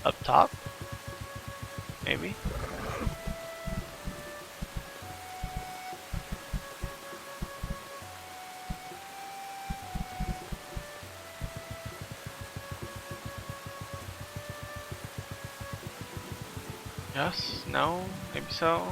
Up top? Maybe? Yes? No? Maybe so?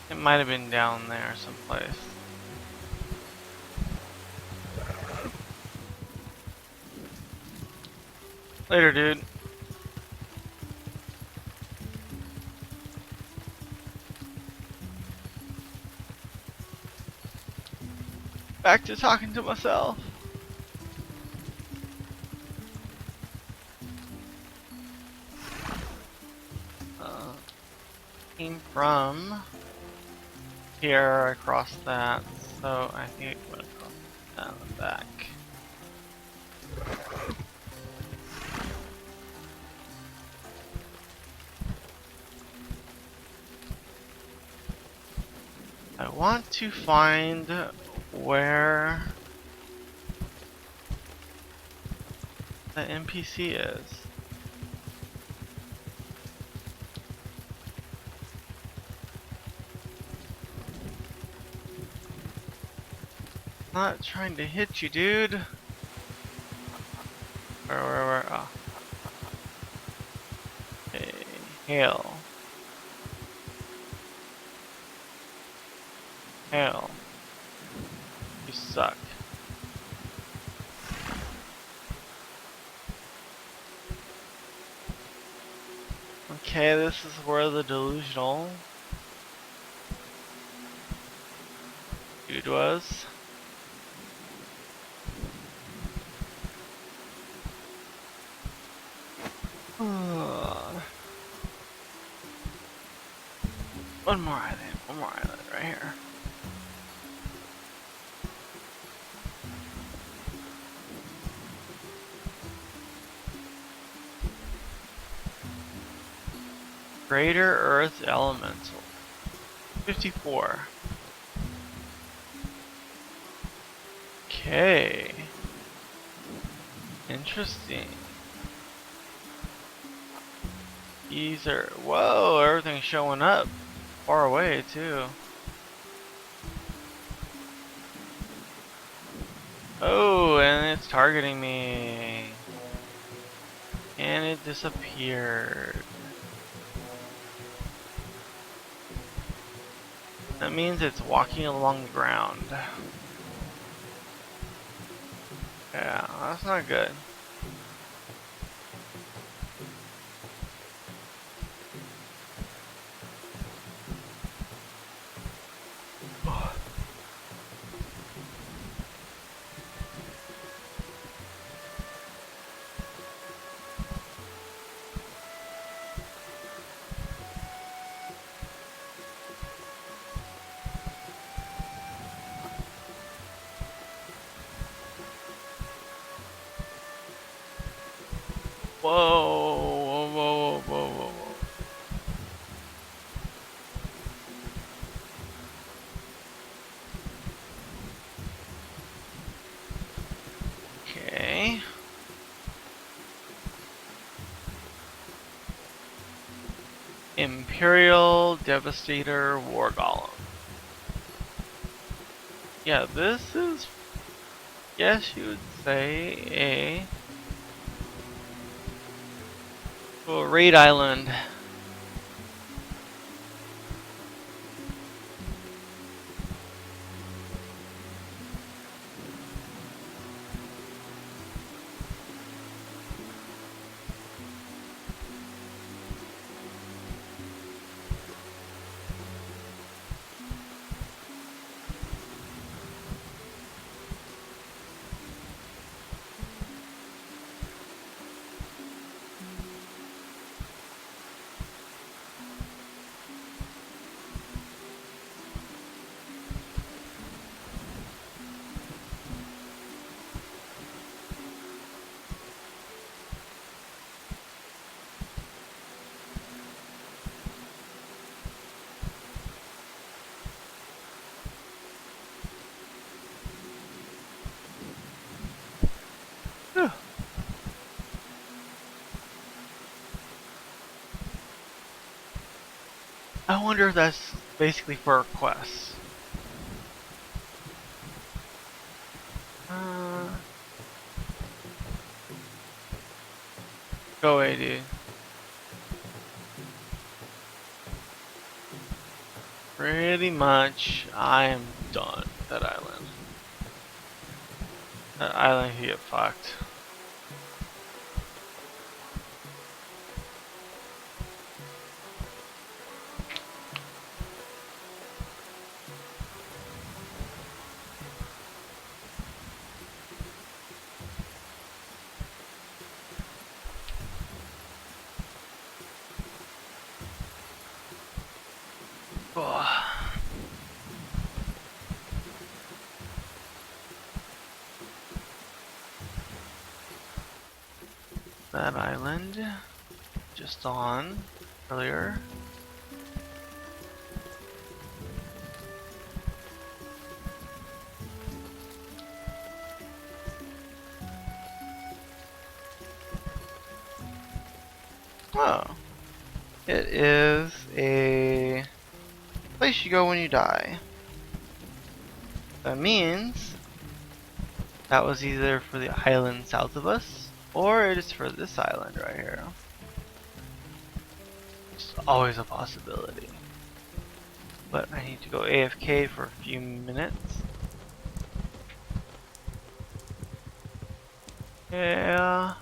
It might have been down there someplace. Later, dude. Back to talking to myself. Came from here across that, so I think it went across that and back. I want to find where the NPC is. Not trying to hit you, dude. Where? Oh. Okay, hail. Hail. You suck. Okay, this is where the delusional dude was. One more island right here. Greater Earth Elemental. 54. Okay. Interesting. These are, whoa, everything's showing up far away too. Oh, and it's targeting me. And it disappeared. That means it's walking along the ground. Yeah, that's not good. Whoa. Okay. Imperial Devastator War Golem. Yeah, this is, yes, you would say a raid island. I wonder if that's basically for a quest. Go away, dude. Pretty much, I am done with that island. That island can get fucked. Oh. That island, just on earlier. Oh, it is a place you go when you die. That means that was either for the island south of us, or it is for this island right here. It's always a possibility. But I need to go AFK for a few minutes. Yeah.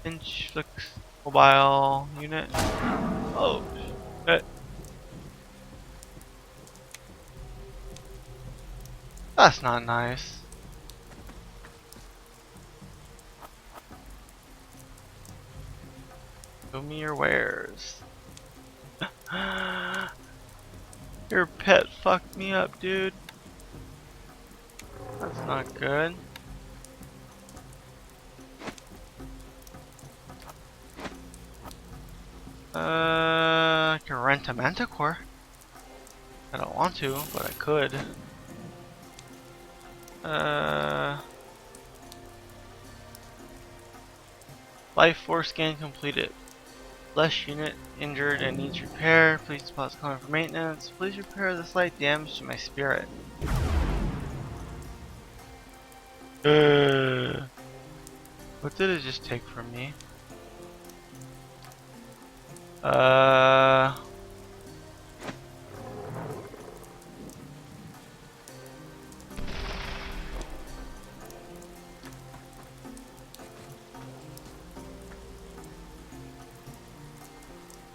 Inch flex mobile unit. Oh shit. That's not nice. Show me your wares. Your pet fucked me up, dude. That's not good. I can rent a manticore. I don't want to, but I could. Life force scan completed. Flesh unit injured and needs repair. Please deposit coin for maintenance. Please repair the slight damage to my spirit. What did it just take from me?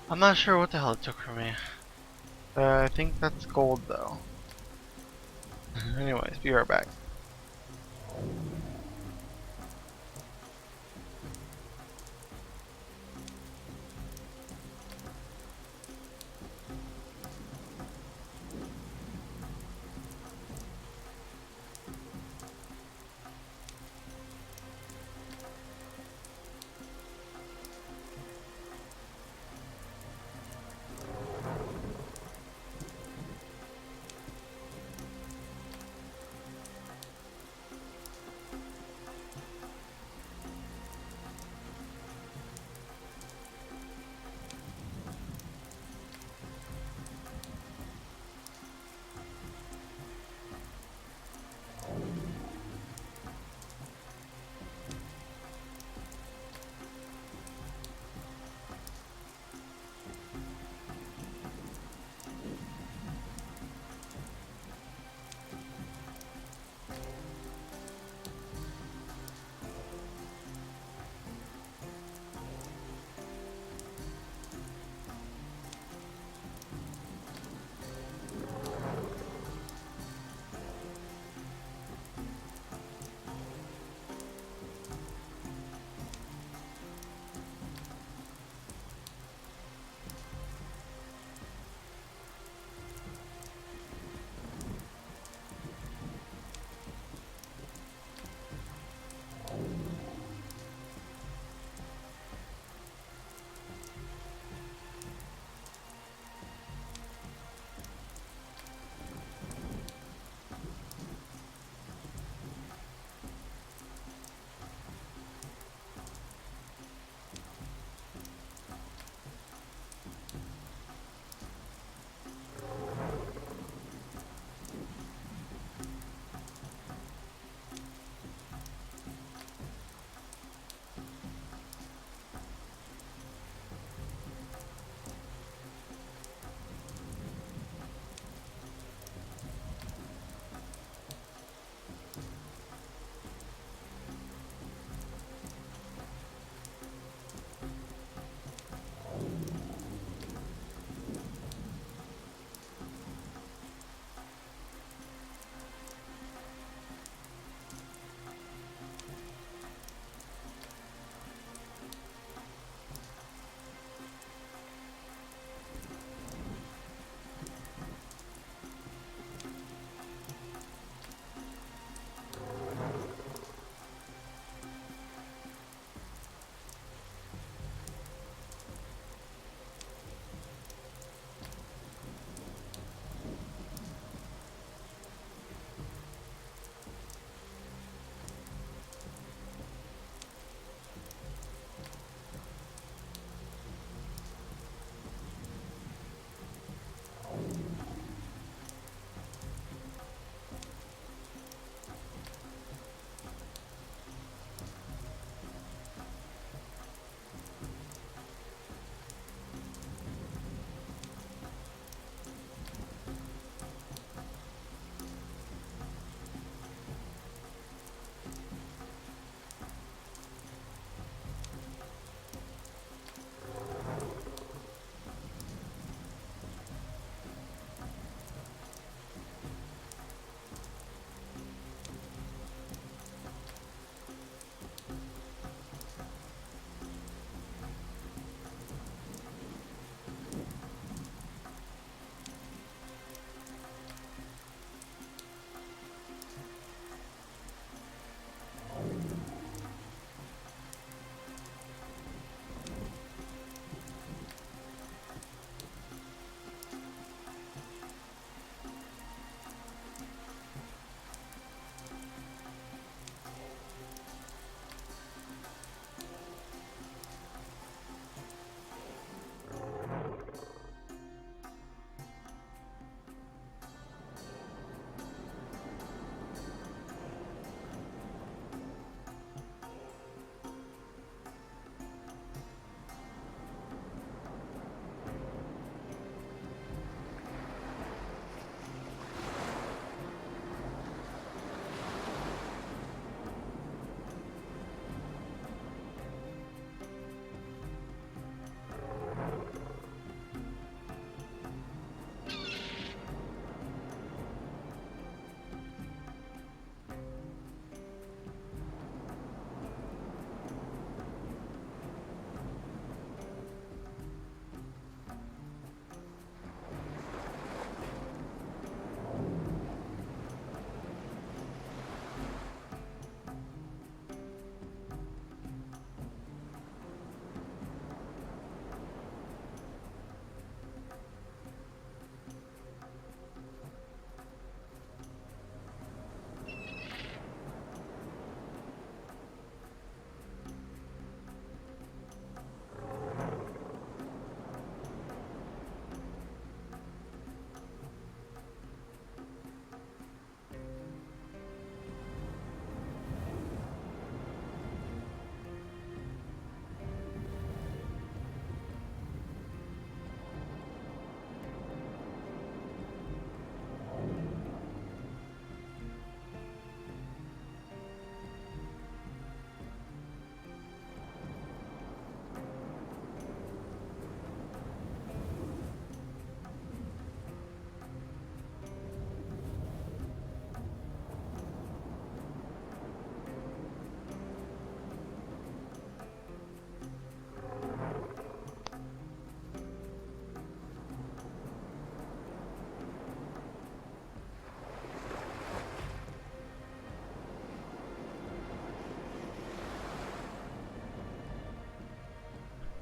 I'm not sure what the hell it took from me. I think that's gold though. Anyways, be right back.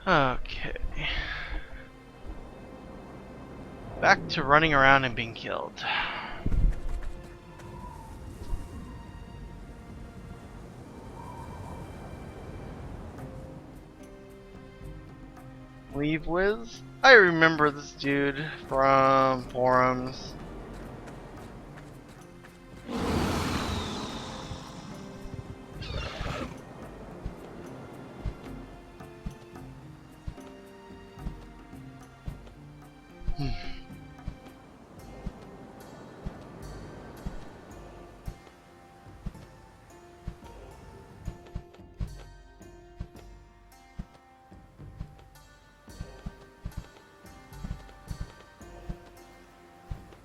Okay. Back to running around and being killed. Leave Wiz? I remember this dude from forums.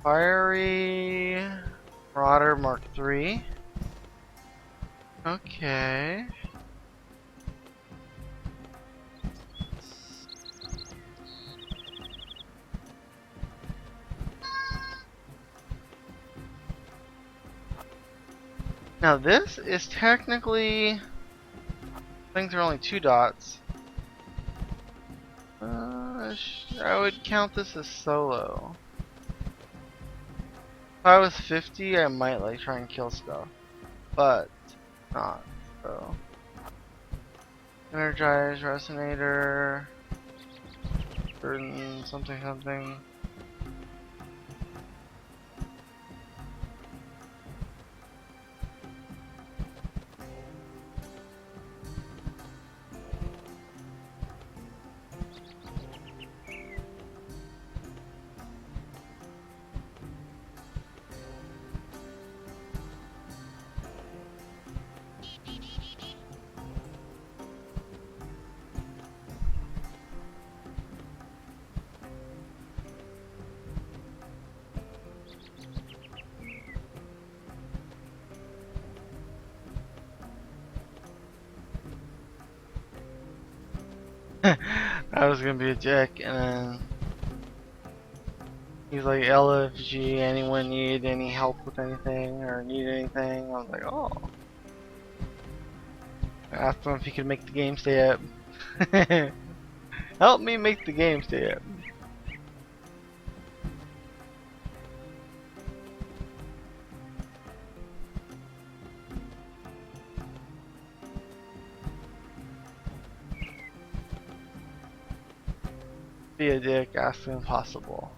Fiery Marauder Mark III. Okay. Now this is technically, things are only 2 dots. I would count this as solo. If I was 50, I might like try and kill stuff, but not. So, energize, resonator, burden, something. I was gonna be a dick, and then he's like, LFG, anyone need any help with anything, or need anything? I was like, oh. I asked him if he could make the game stay up. Help me make the game stay up. Be a dick, ask the impossible.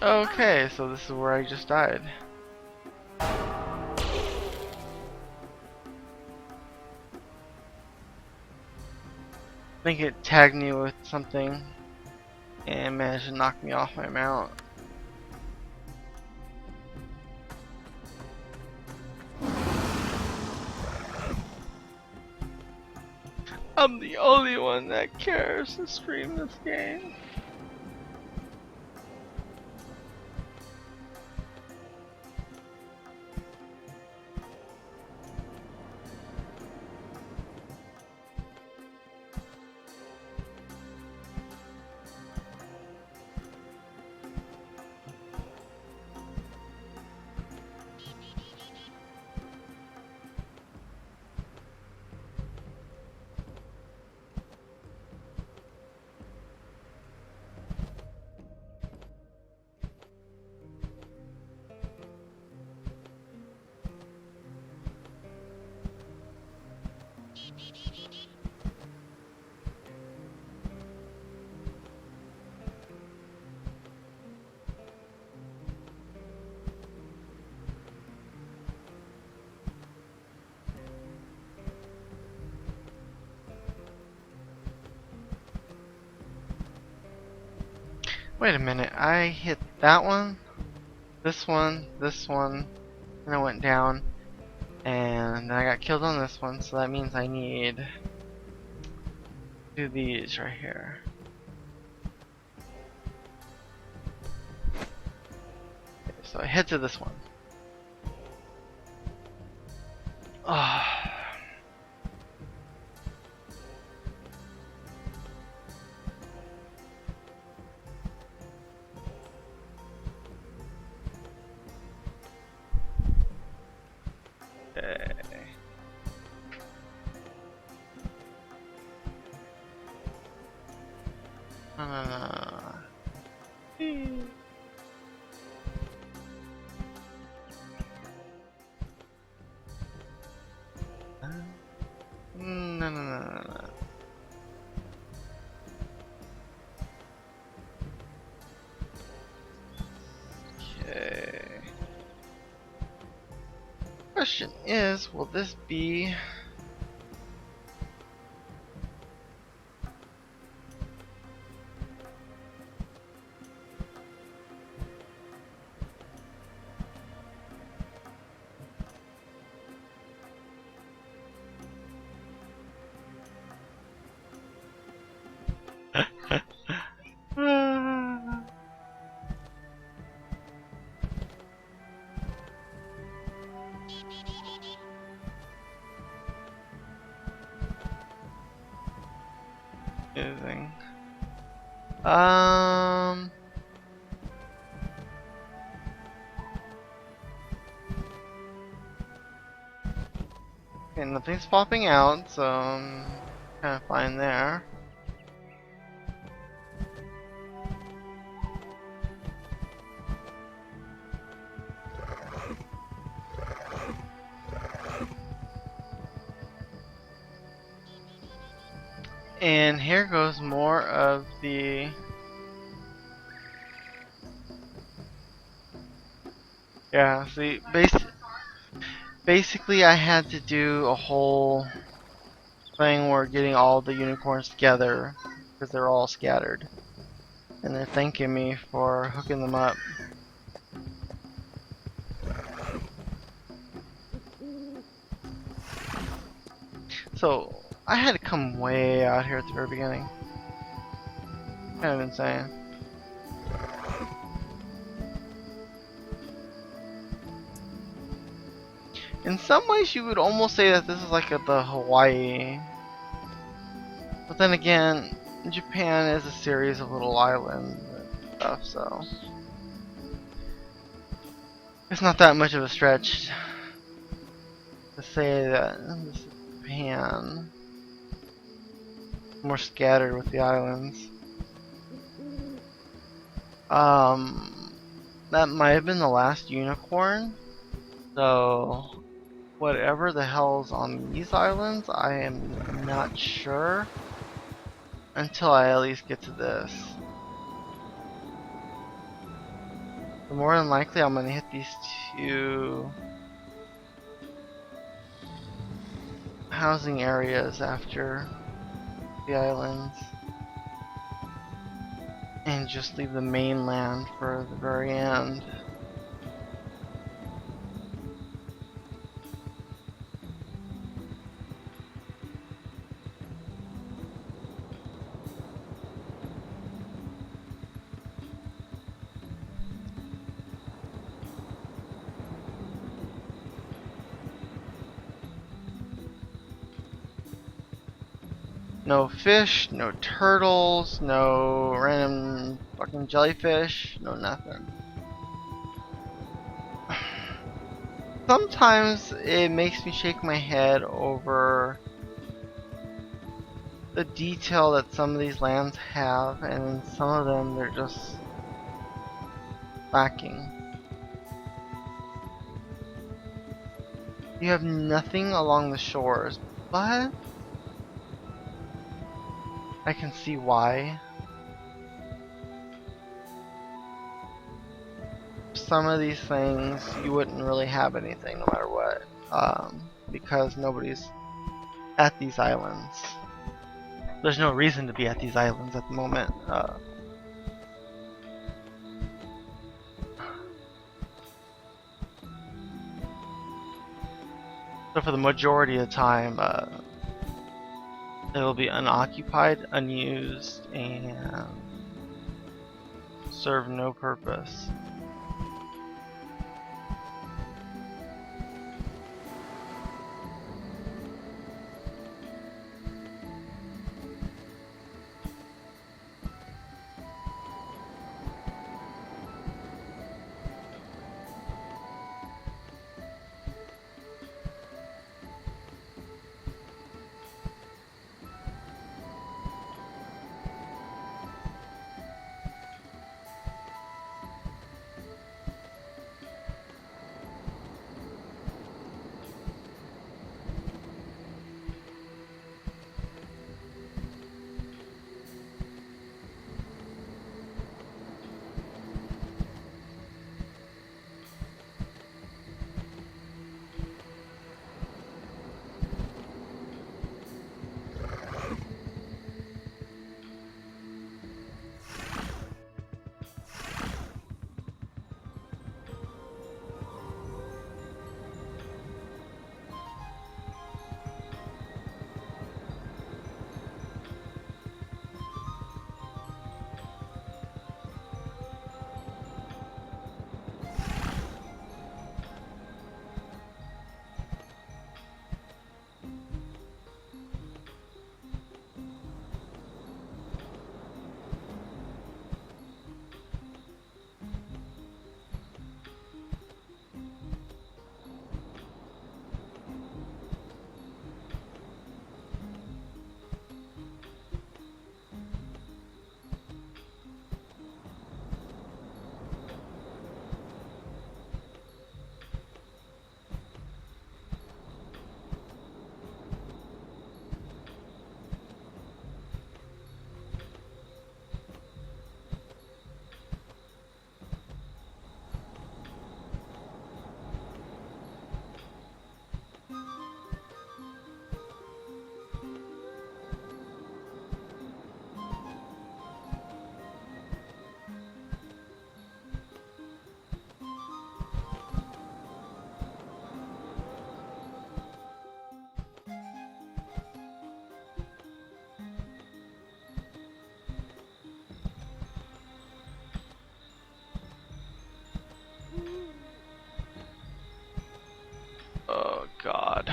Okay, so this is where I just died. I think it tagged me with something and managed to knock me off my mount. I'm the only one that cares to stream this game. Wait a minute, I hit that one, this one, and I went down, and I got killed on this one, so that means I need to do these right here. Okay, so I hit to this one. Oh. Okay. No. Okay. Question is, will this be... Using. Okay, nothing's popping out, so I'm kind of fine there. And here goes more of the... Yeah, see, basically I had to do a whole thing where getting all the unicorns together because they're all scattered. And they're thanking me for hooking them up. So, I had to come way out here at the very beginning. Kind of insane. In some ways, you would almost say that this is like the Hawaii. But then again, Japan is a series of little islands and stuff, so it's not that much of a stretch to say that this is Japan. More scattered with the islands. That might have been the last unicorn. So, whatever the hell's on these islands, I am not sure until I at least get to this. So more than likely, I'm gonna hit these two housing areas after the islands. And just leave the mainland for the very end. No fish, no turtles, no random fucking jellyfish, no nothing. Sometimes it makes me shake my head over the detail that some of these lands have, and some of them they're just lacking. You have nothing along the shores, but I can see why. Some of these things you wouldn't really have anything no matter what, because nobody's at these islands. There's no reason to be at these islands at the moment. So for the majority of the time, it'll be unoccupied, unused, and serve no purpose. Oh god.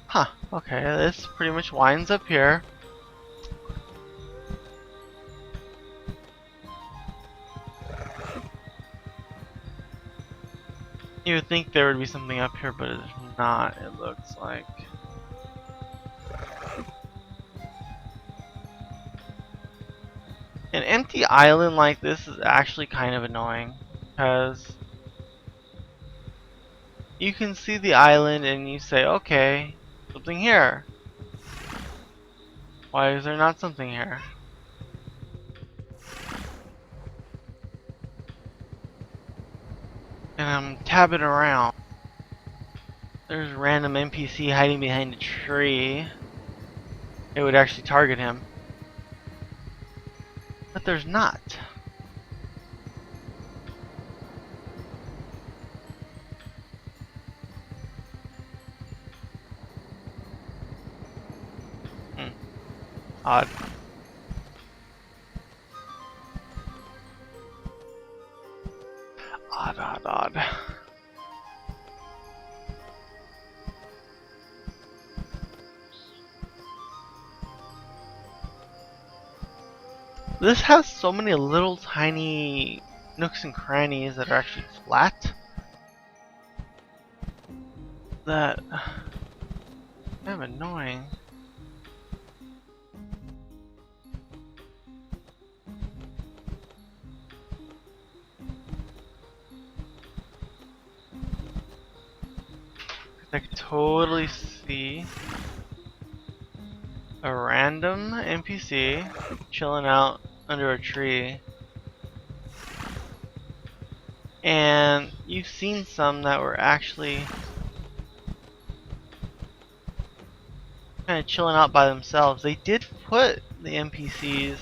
Huh, okay, this pretty much winds up here. You would think there would be something up here, but it's not, it looks like. An empty island like this is actually kind of annoying, because you can see the island and you say, okay, something here. Why is there not something here? And I'm tabbing around. There's a random NPC hiding behind a tree. It would actually target him. But there's not. Odd. This has so many little tiny nooks and crannies that are actually flat that kind of annoying. I could totally see a random NPC chilling out under a tree. And you've seen some that were actually kind of chilling out by themselves. They did put the NPCs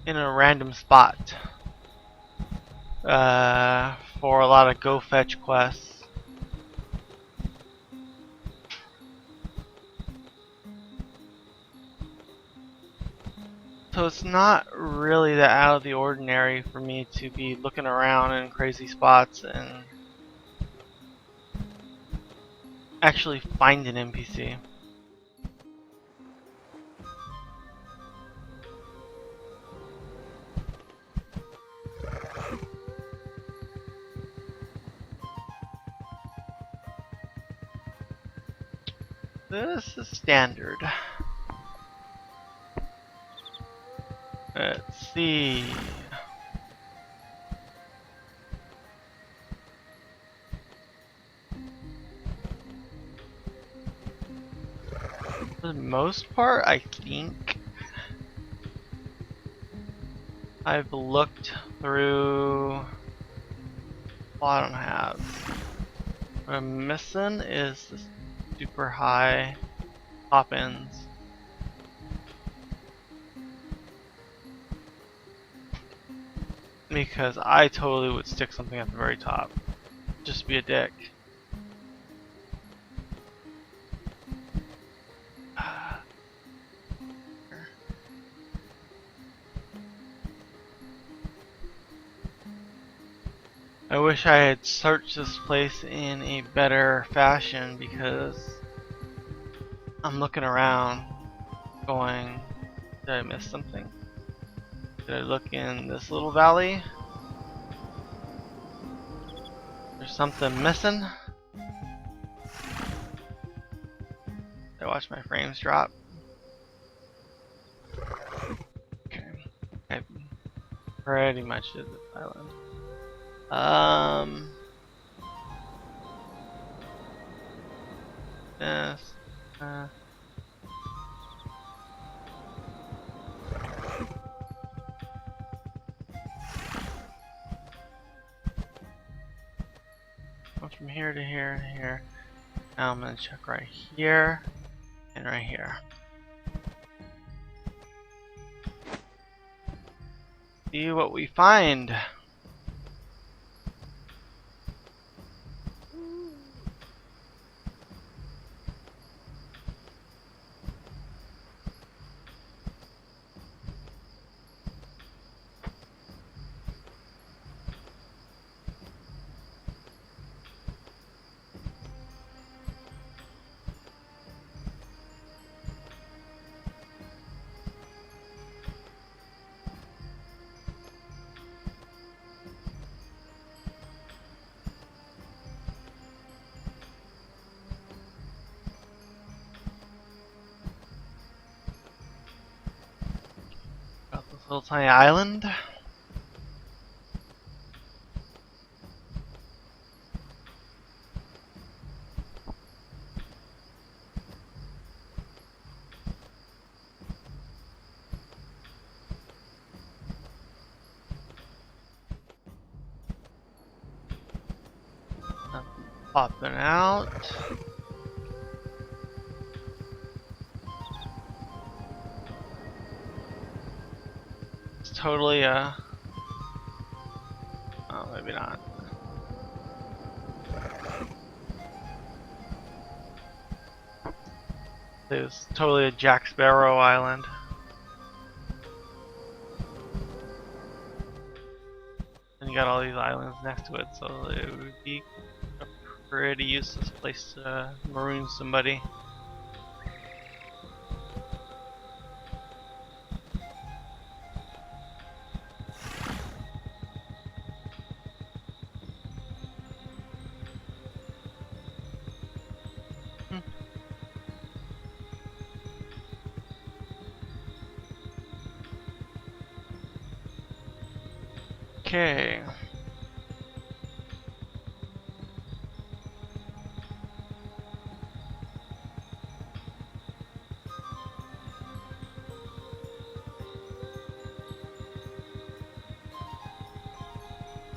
in a random spot for a lot of go fetch quests. So it's not really that out of the ordinary for me to be looking around in crazy spots and actually find an NPC. This is standard. Let's see. For the most part, I think I've looked through bottom halves. What I'm missing is the super high top ends. Because I totally would stick something at the very top. Just be a dick. I wish I had searched this place in a better fashion because I'm looking around going, did I miss something? Did I look in this little valley? There's something missing? Did I watch my frames drop? Okay. I pretty much did this island. This, went from here to here to here. Now I'm gonna check right here and right here. See what we find. Got this little tiny island. Popping out. It's totally oh, maybe not. It's totally a Jack Sparrow island. And you got all these islands next to it, so it would be a pretty useless place to maroon somebody. Okay.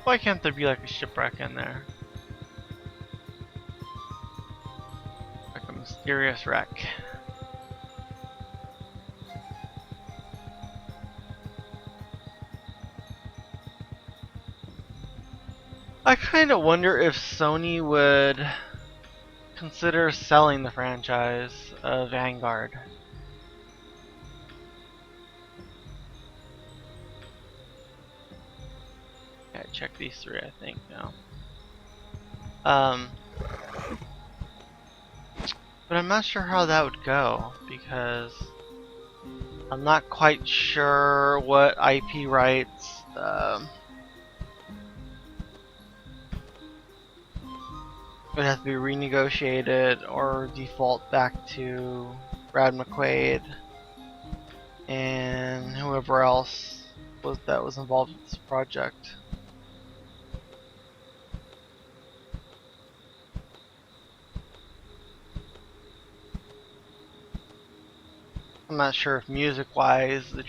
Why can't there be like a shipwreck in there? Like a mysterious wreck. I kind of wonder if Sony would consider selling the franchise of Vanguard. Yeah, check these three, I think, now. But I'm not sure how that would go, because I'm not quite sure what IP rights would have to be renegotiated or default back to Brad McQuaid and whoever else was involved with this project. I'm not sure if music-wise the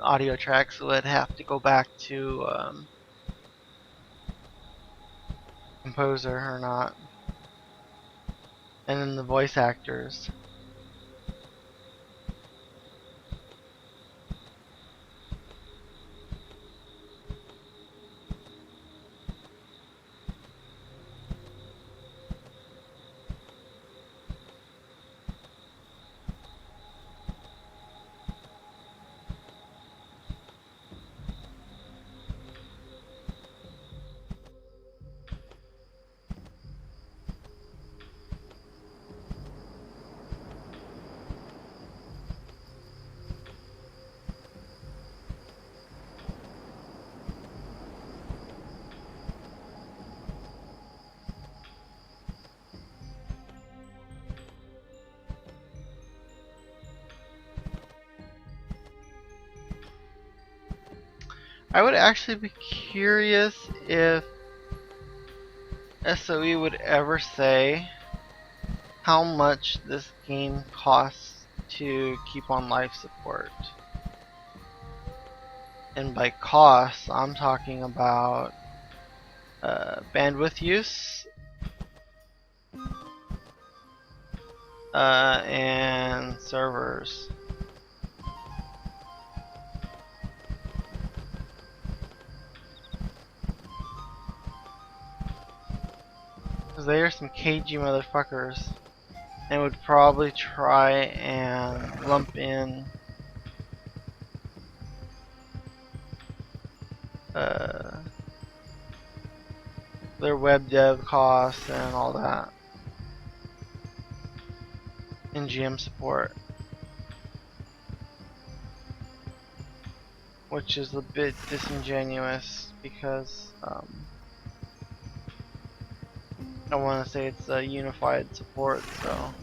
audio tracks would have to go back to composer or not, and then the voice actors. I would actually be curious if SOE would ever say how much this game costs to keep on life support. And by costs, I'm talking about bandwidth use and servers. Because they are some cagey motherfuckers and would probably try and lump in their web dev costs and all that in GM support, which is a bit disingenuous because I want to say it's a unified support, so.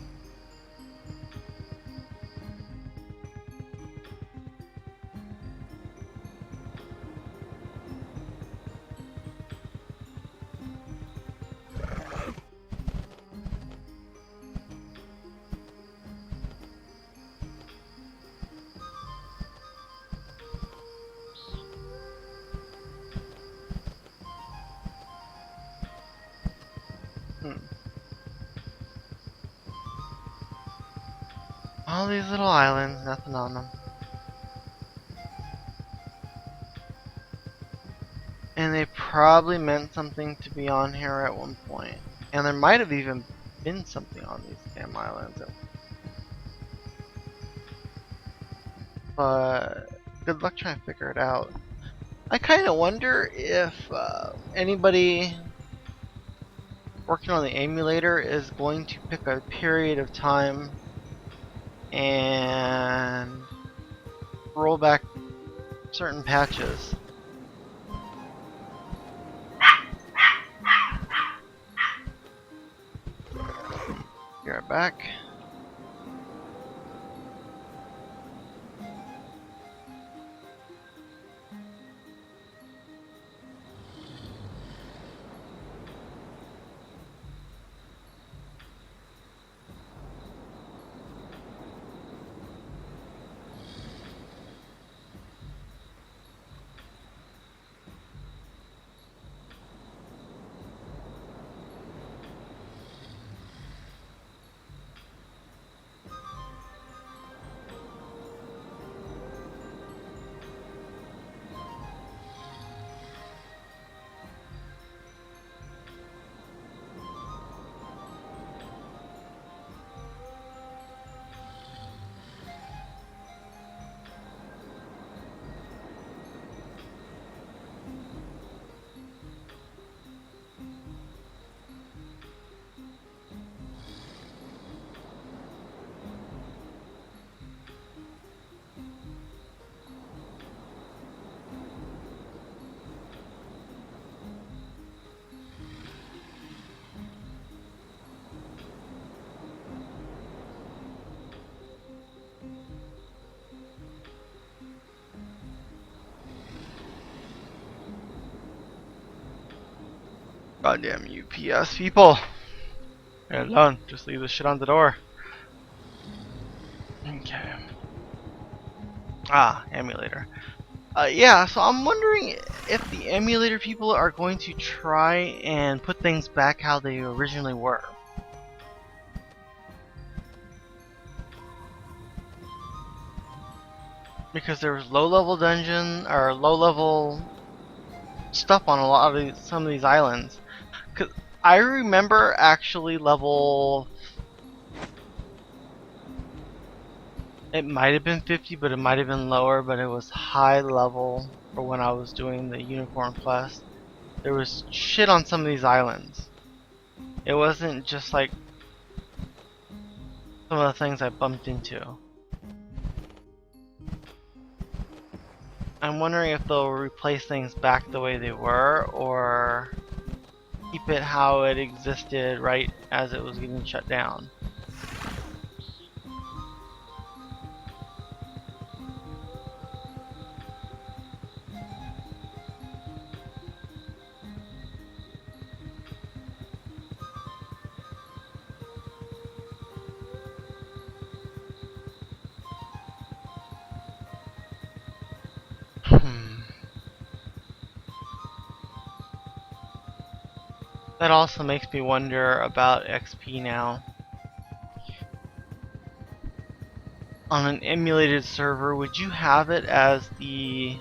All these little islands, nothing on them. And they probably meant something to be on here at one point. And there might have even been something on these damn islands. But good luck trying to figure it out. I kind of wonder if anybody working on the emulator is going to pick a period of time and roll back certain patches. Be right back. Goddamn UPS people. Get it done. Just leave this shit on the door. Okay. Ah, emulator. Yeah, so I'm wondering if the emulator people are going to try and put things back how they originally were. Because there was low-level dungeon or low-level stuff on a lot of some of these islands. Cause I remember actually level. It might have been 50, but it might have been lower. But it was high level for when I was doing the unicorn quest. There was shit on some of these islands. It wasn't just like some of the things I bumped into. I'm wondering if they'll replace things back the way they were, or keep it how it existed right as it was getting shut down. That also makes me wonder about XP now. On an emulated server, would you have it as the...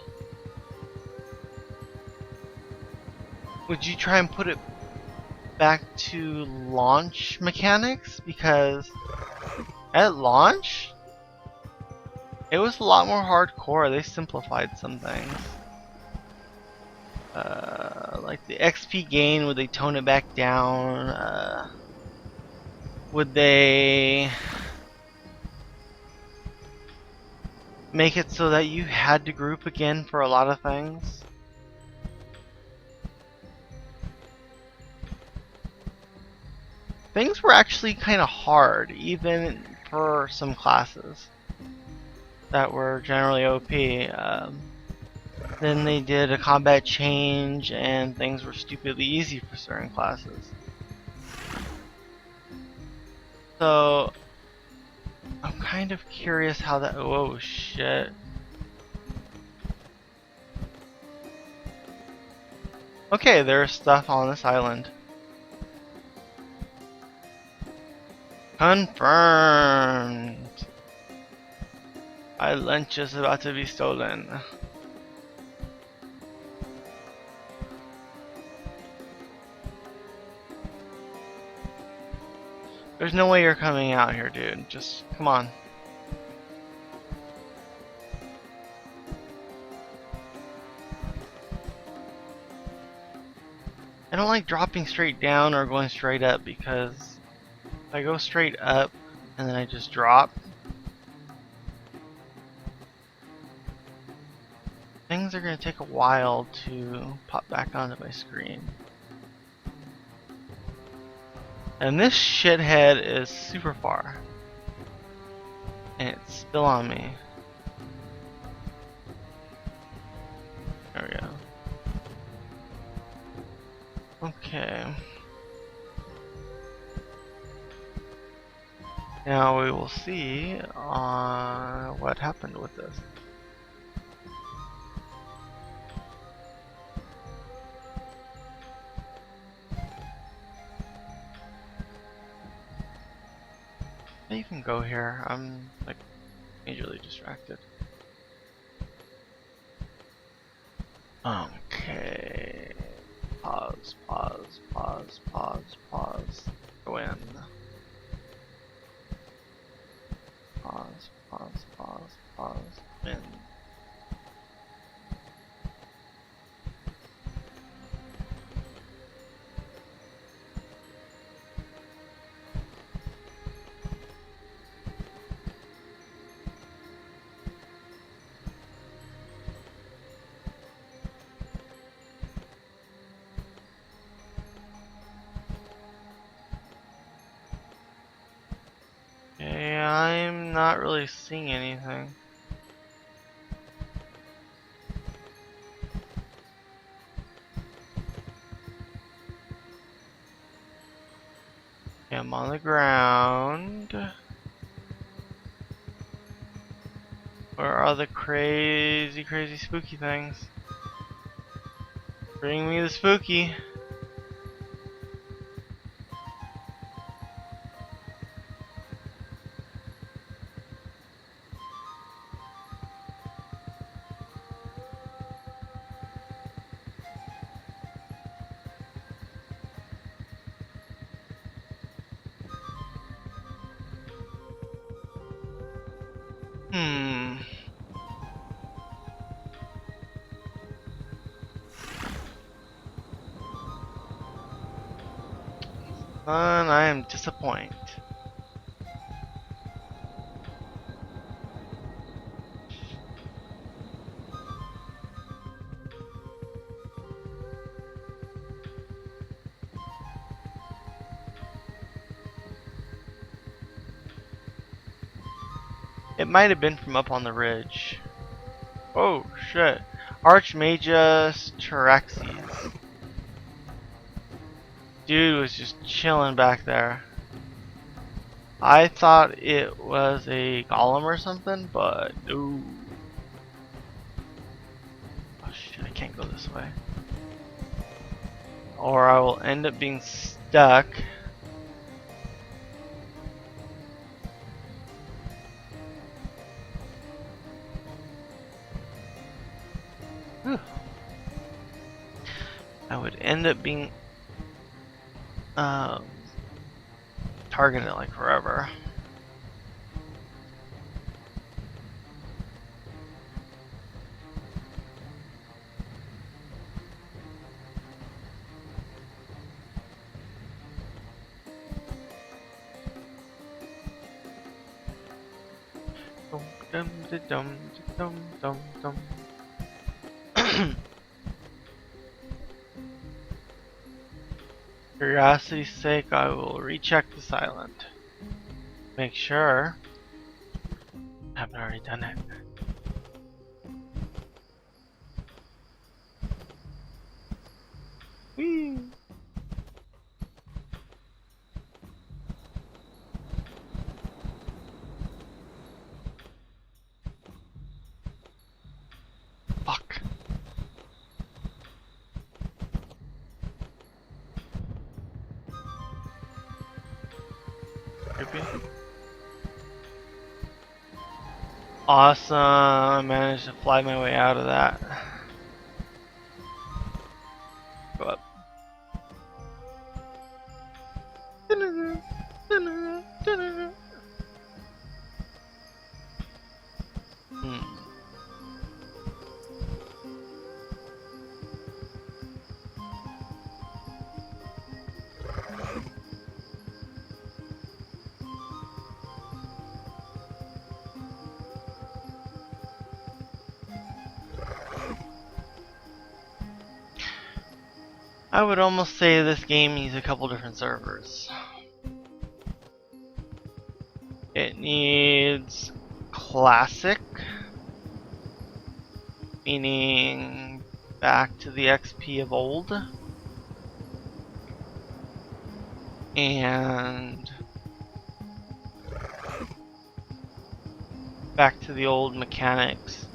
Would you try and put it back to launch mechanics? Because at launch, it was a lot more hardcore. They simplified some things. Like the XP gain, would they tone it back down? Would they make it so that you had to group again for a lot of things? Things were actually kind of hard, even for some classes that were generally OP. Then they did a combat change and things were stupidly easy for certain classes. So I'm kind of curious how that... Oh shit. Okay, there's stuff on this island. Confirmed. My lunch is about to be stolen. There's no way you're coming out here, dude. Just come on. I don't like dropping straight down or going straight up, because if I go straight up and then I just drop, things are going to take a while to pop back onto my screen. And this shithead is super far. And it's still on me. There we go. Okay. Now we will see what happened with this. I can go here. I'm like majorly distracted. Okay. Pause, pause, pause, pause, pause. Go in. Pause, pause, pause, pause. In. I'm not really seeing anything. I'm on the ground. Where are the crazy, crazy spooky things? Bring me the spooky. I am disappointed. It might have been from up on the ridge. Oh shit. Archmagus Terexes. Dude was just chilling back there. I thought it was a golem or something, but no. Oh shit, I can't go this way. Or I will end up being stuck. Whew. I would end up being targeted like forever. Dum dum dum dum dum. Curiosity's sake, I will recheck this island. Make sure I haven't already done it. Whee! Fuck. Maybe. Awesome, I managed to fly my way out of that. Go up. I would almost say this game needs a couple different servers. It needs classic, meaning back to the XP of old, and back to the old mechanics,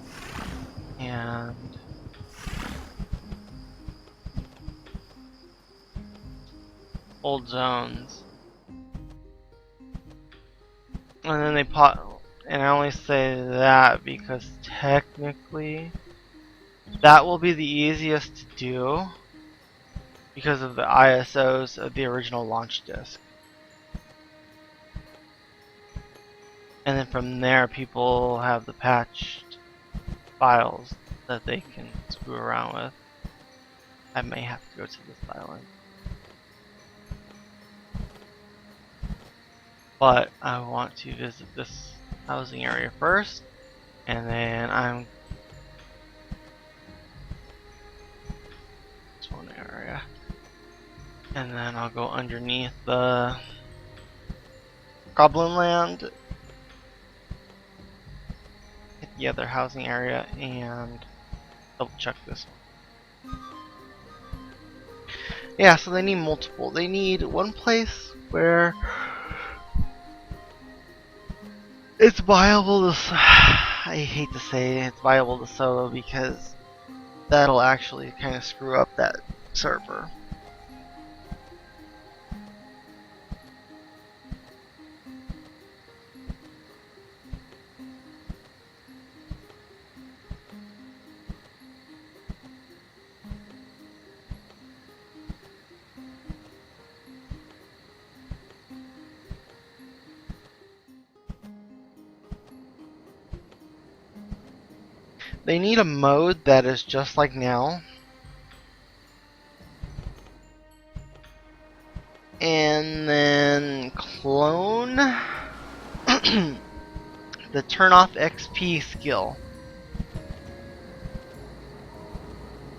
and old zones. And then they and I only say that because technically that will be the easiest to do because of the ISOs of the original launch disk. And then from there people have the patched files that they can screw around with. I may have to go to this island. But I want to visit this housing area first, and then this one area, and then I'll go underneath the Goblin Land, hit the other housing area, and double check this one. Yeah, so they need multiple. They need one place where it's viable to. I hate to say it's viable to solo because that'll actually kind of screw up that server. They need a mode that is just like now. And then clone the turn off XP skill.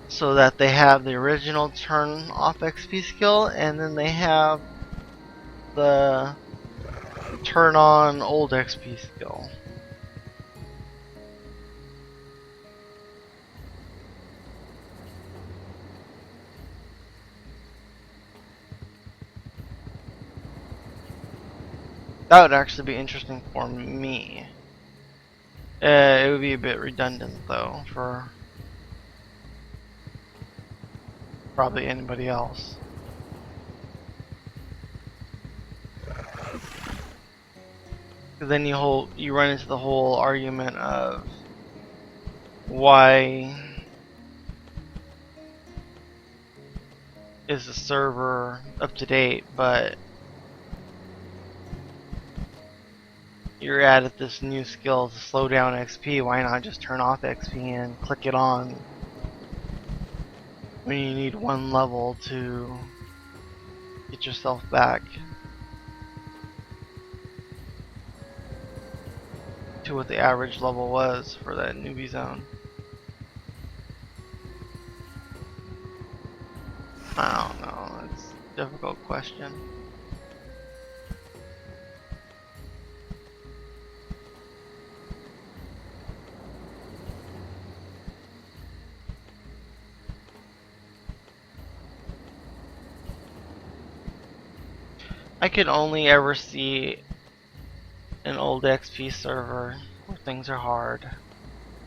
So that they have the original turn off XP skill, and then they have the turn on old XP skill. That would actually be interesting for me. It would be a bit redundant though for probably anybody else. Because then you run into the whole argument of why is the server up to date, but you're added this new skill to slow down XP. Why not just turn off XP and click it on when you need one level to get yourself back to what the average level was for that newbie zone. I don't know, it's a difficult question. I could only ever see an old XP server where things are hard,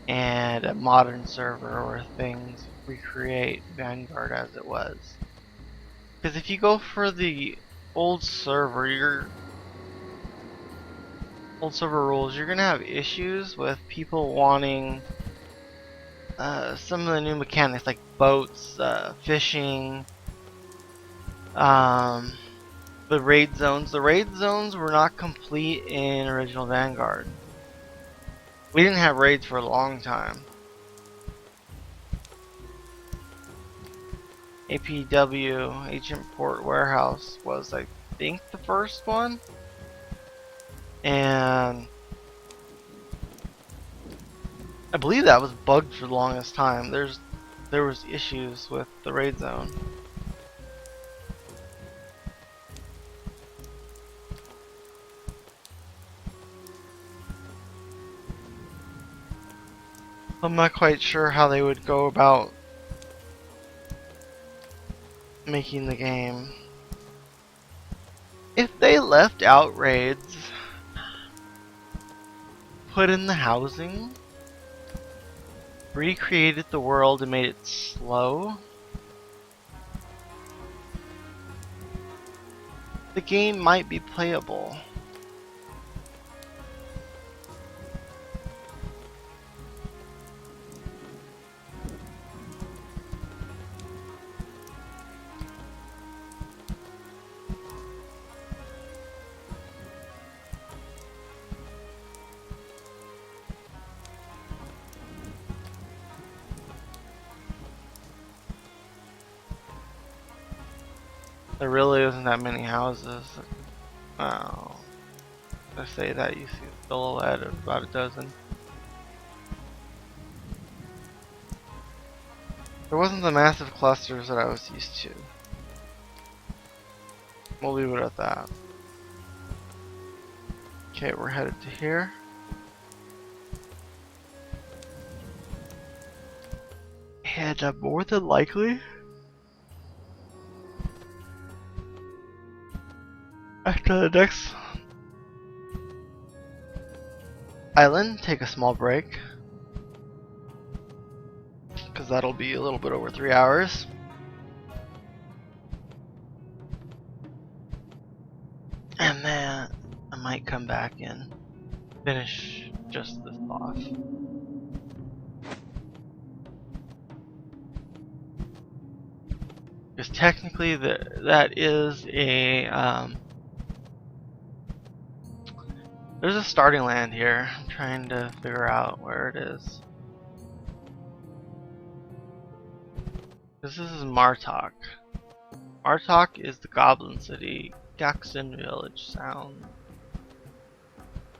and a modern server where things recreate Vanguard as it was. Because if you go for the old server, old server rules, you're gonna have issues with people wanting some of the new mechanics like boats, fishing, the raid zones. The raid zones were not complete in original Vanguard. We didn't have raids for a long time. APW, Agent Port Warehouse, was I think the first one. And I believe that was bugged for the longest time. There was issues with the raid zone. I'm not quite sure how they would go about making the game. If they left out raids, put in the housing, recreated the world and made it slow, the game might be playable. There really isn't that many houses. Oh, I say that you see a silhouette of about a dozen. There wasn't the massive clusters that I was used to. We'll leave it at that. Okay, we're headed to here. And more than likely, After the next island, take a small break, because that'll be a little bit over 3 hours. And then I might come back and finish just this off. Because technically that is a there's a starting land here. I'm trying to figure out where it is. This is Martok. Martok is the Goblin City. Gaxton Village sound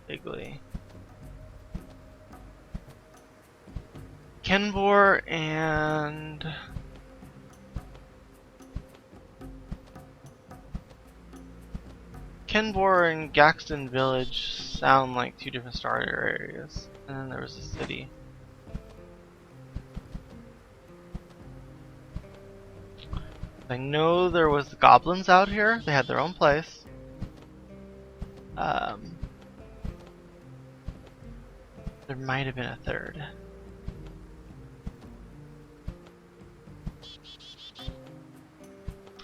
vaguely. Kenbor and Gaxton Village sound like two different starter areas. And then there was a city. I know there was goblins out here. They had their own place. There might have been a third.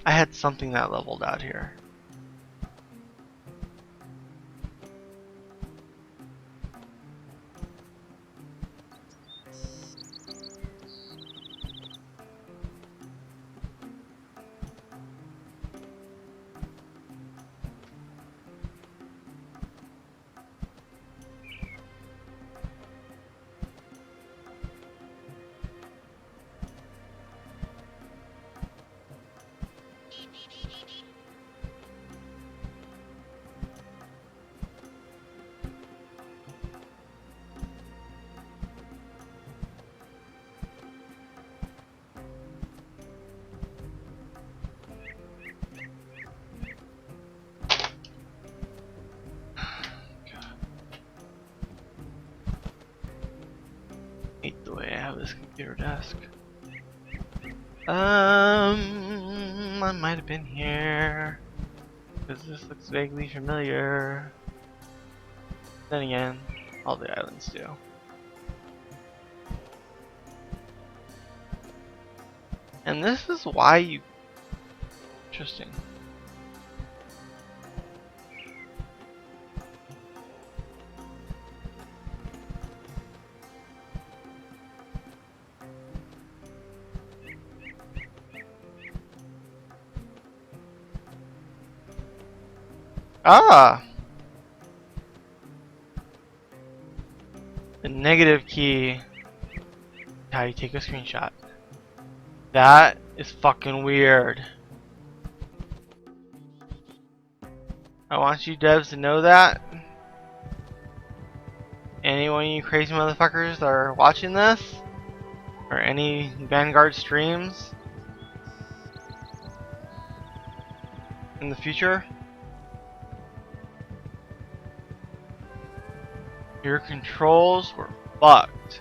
I had something that leveled out here. Hate the way I have this computer desk. I might have been here because this looks vaguely familiar. Then again, all the islands do. And this is why you. Interesting. Ah! The negative key. How you take a screenshot. That is fucking weird. I want you devs to know that. Any one of you crazy motherfuckers that are watching this, or any Vanguard streams in the future, your controls were fucked.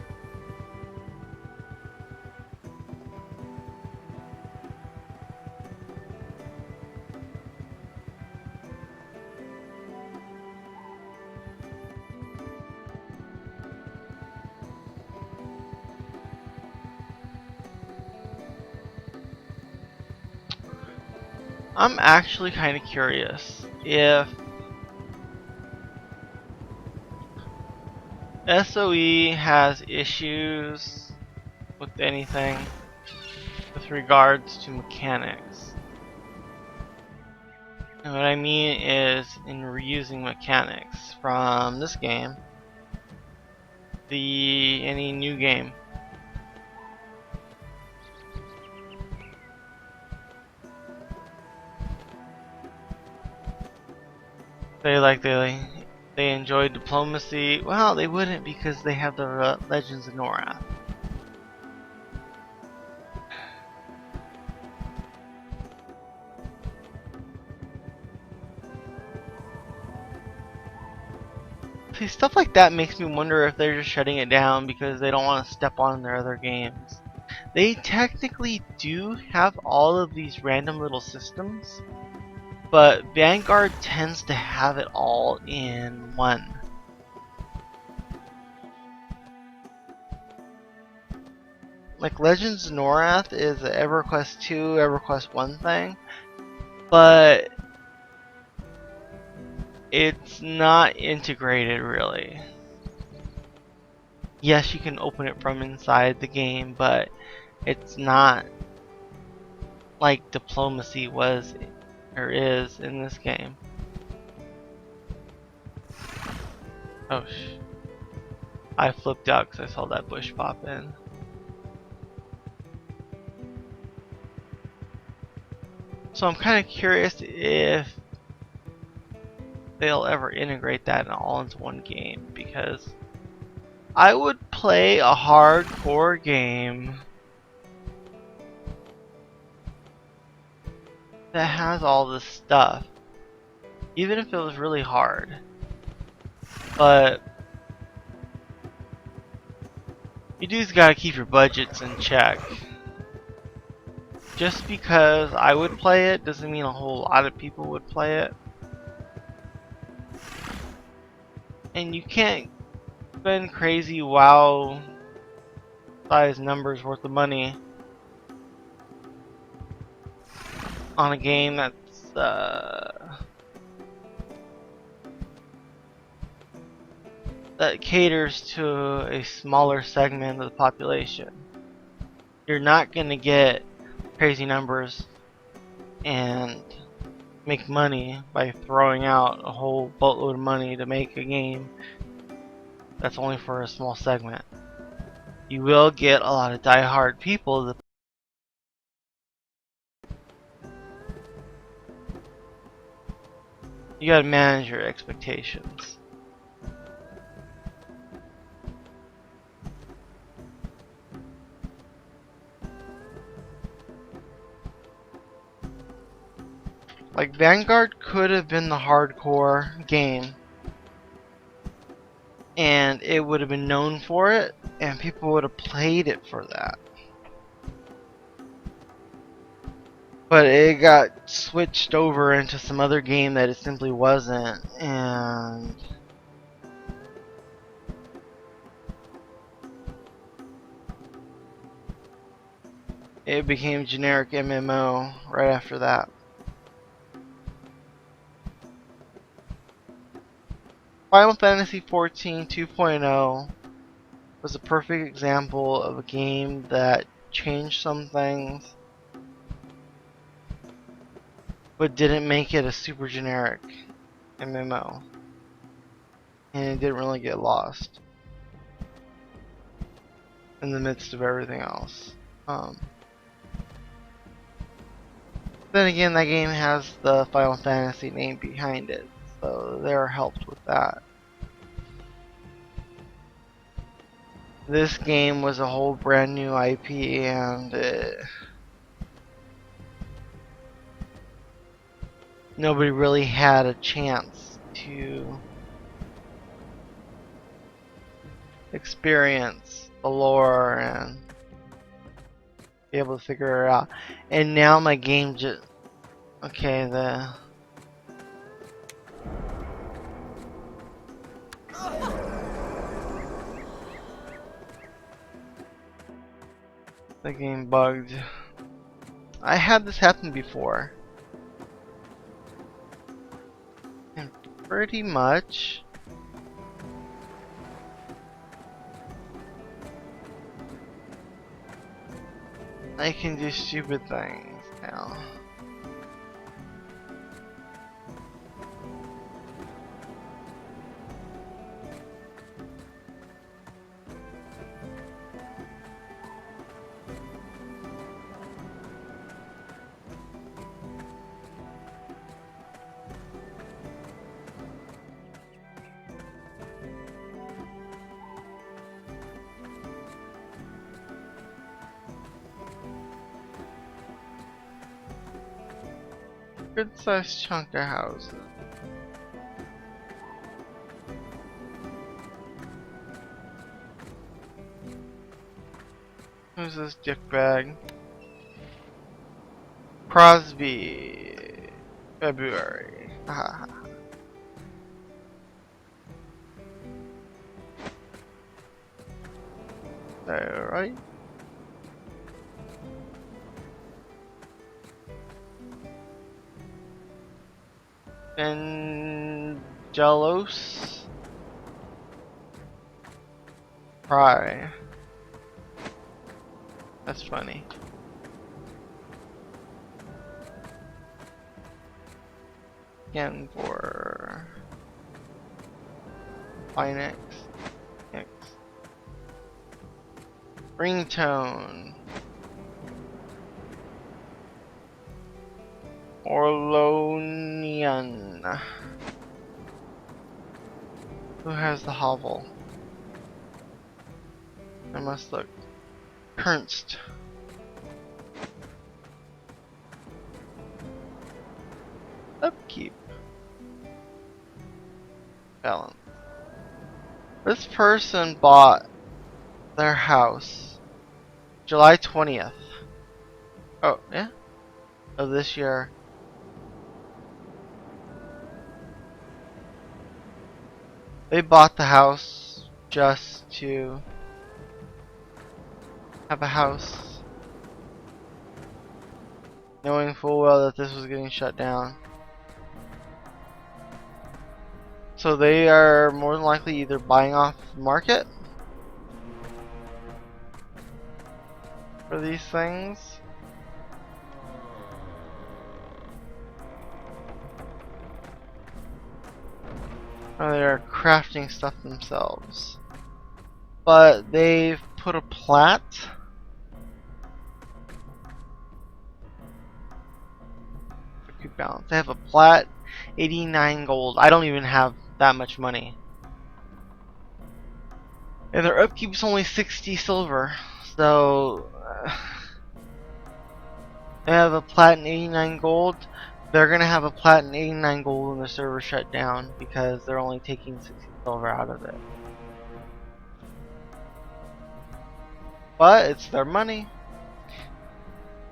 I'm actually kind of curious if SOE has issues with anything with regards to mechanics. And what I mean is in reusing mechanics from this game, any new game. They enjoy diplomacy. Well, they wouldn't because they have the Legends of Nora. See, stuff like that makes me wonder if they're just shutting it down because they don't want to step on their other games. They technically do have all of these random little systems, but Vanguard tends to have it all in one. Like Legends of Norath is an EverQuest 2, EverQuest 1 thing, but it's not integrated really. Yes, you can open it from inside the game, but it's not like diplomacy was or is in this game. Oh I flipped out because I saw that bush pop in. So I'm kind of curious if they'll ever integrate that all into one game, because I would play a hardcore game that has all this stuff, even if it was really hard. But you just gotta keep your budgets in check. Just because I would play it doesn't mean a whole lot of people would play it. And you can't spend crazy WoW size numbers worth of money on a game that's that caters to a smaller segment of the population. You're not gonna get crazy numbers and make money by throwing out a whole boatload of money to make a game that's only for a small segment. You will get a lot of die-hard people that you gotta manage your expectations. Like Vanguard could have been the hardcore game and it would have been known for it and people would have played it for that. But it got switched over into some other game that it simply wasn't, and it became generic MMO right after that. Final Fantasy XIV 2.0 was a perfect example of a game that changed some things but didn't make it a super generic MMO, and it didn't really get lost in the midst of everything else. Then again, that game has the Final Fantasy name behind it, so they're helped with that. This game was a whole brand new IP, and nobody really had a chance to experience the lore and be able to figure it out. And now my game just... Okay, the game bugged. I had this happen before. And pretty much I can do stupid things now. Good sized chunk of houses. Who's this dickbag? Crosby. February. Alright. Angelos Pry. That's funny. Again for Finex. X. Ringtone. Orlonian. Who has the hovel? I must look. Ernst. Upkeep. Balance. This person bought their house July 20th. Oh, yeah? Of this year. They bought the house just to have a house, knowing full well that this was getting shut down. So they are more than likely either buying off the market for these things, or they are crafting stuff themselves. But they've put a plat for keep balance. They have a plat, 89 gold. I don't even have that much money. And their upkeep is only 60 silver. So they have a plat and 89 gold. They're gonna have a plat and 89 gold when the server shut down because they're only taking 60 silver out of it. But it's their money.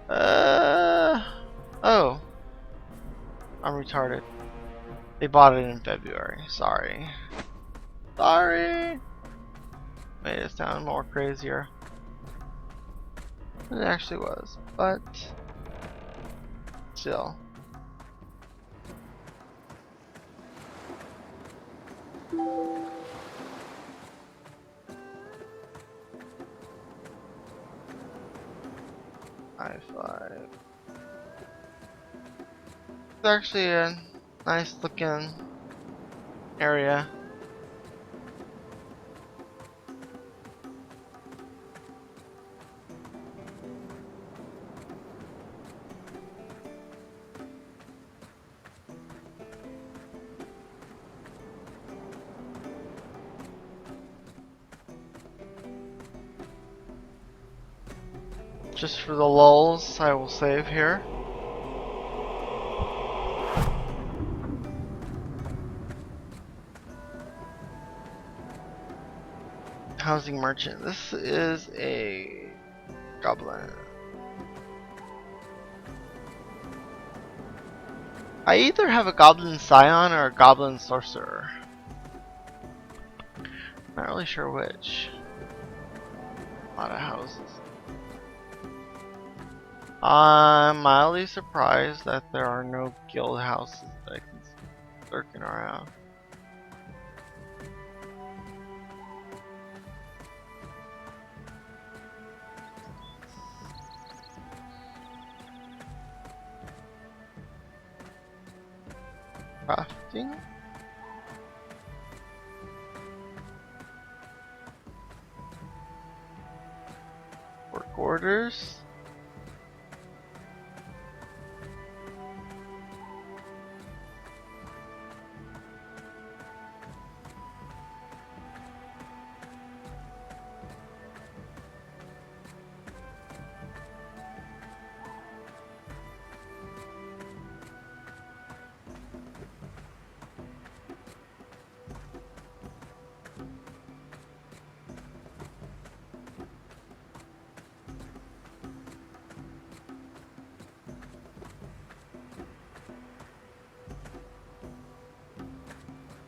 Oh. I'm retarded. They bought it in February. Sorry. Sorry. Made it sound more crazier than it actually was. But still. I-5. It's actually a nice looking area. Just for the lulz, I will save here. Housing merchant. This is a goblin. I either have a goblin scion or a goblin sorcerer. Not really sure which. A lot of houses. I'm mildly surprised that there are no guild houses that I can see lurking around. Crafting. Work orders.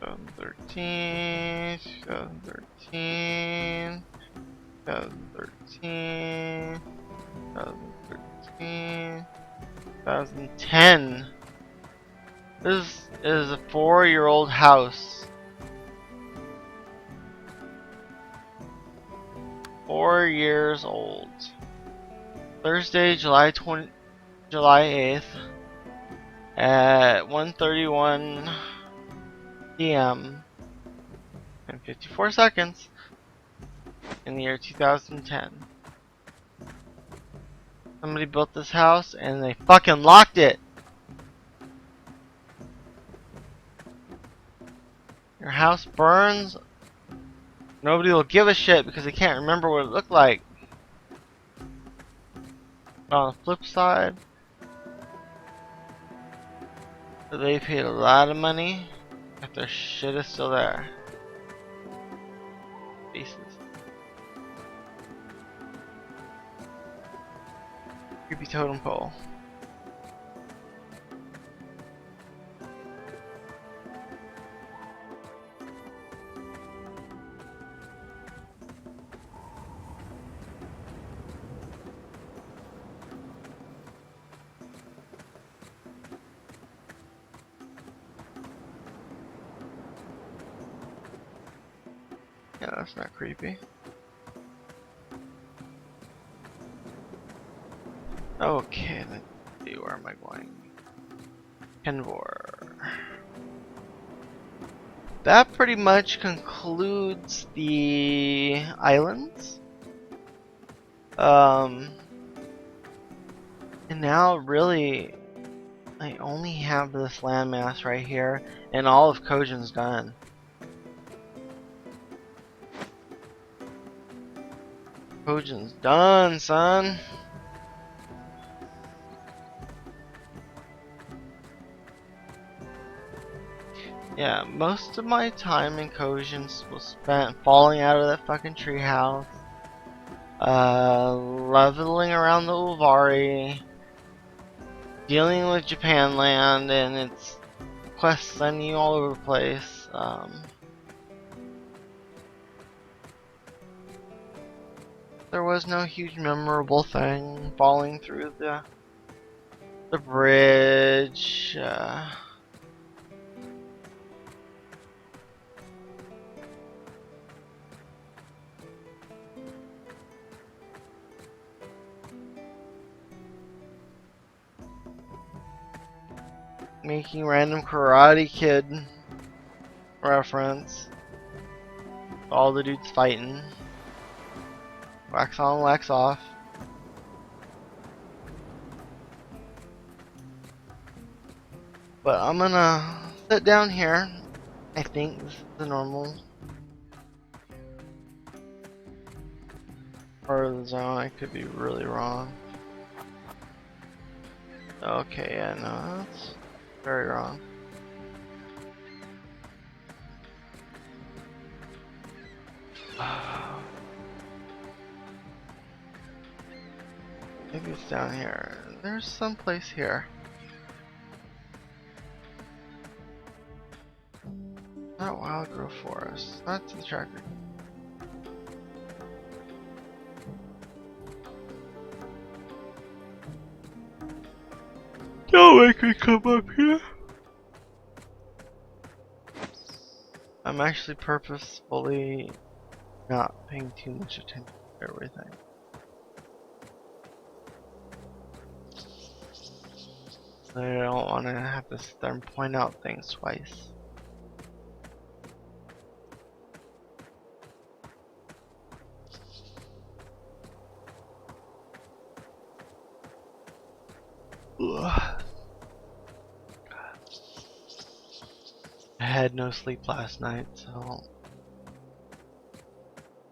2013, 2013, 2013, 2013, 2010. This is a 4-year-old house. 4 years old. Thursday, July 8th at 1:31 p.m. and 54 seconds in the year 2010. Somebody built this house and they fucking locked it. Your house burns. Nobody will give a shit because they can't remember what it looked like. But on the flip side, they paid a lot of money if their shit is still there. Faces. Creepy totem pole. Yeah, that's not creepy. Okay, let's see, where am I going? Kenvor. That pretty much concludes the islands. And now really I only have this landmass right here and all of Kojin's done. Kojin's done, son. Yeah, most of my time in Kojin was spent falling out of that fucking treehouse, leveling around the Ulvari, dealing with Japanland and its quests sending you all over the place. There was no huge memorable thing falling through the bridge. Making random Karate Kid reference. All the dudes fighting. Wax on, wax off. But I'm gonna sit down here. I think this is the normal part of the zone. I could be really wrong. Okay, yeah, no, that's very wrong. Maybe it's down here. There's some place here. Not Wildgrove Forest. That's the tracker. Don't make me come up here. I'm actually purposefully not paying too much attention to everything. I don't want to have to sit there and point out things twice. Ugh. I had no sleep last night, so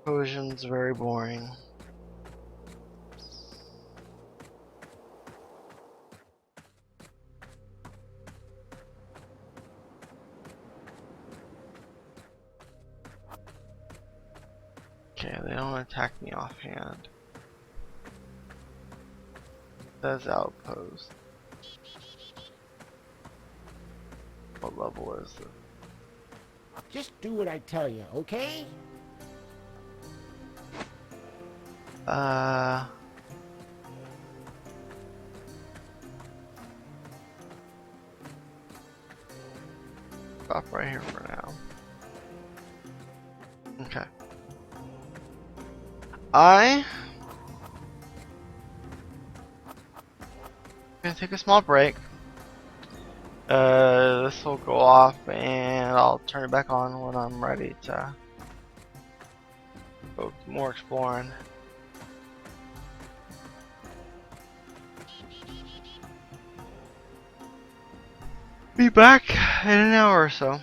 Kojin's very boring. Okay, they don't attack me offhand. Says outpost. What level is it? Just do what I tell you, okay? Uh, Stop right here for now. Okay. I'm gonna take a small break. This will go off and I'll turn it back on when I'm ready to go more exploring. Be back in an hour or so.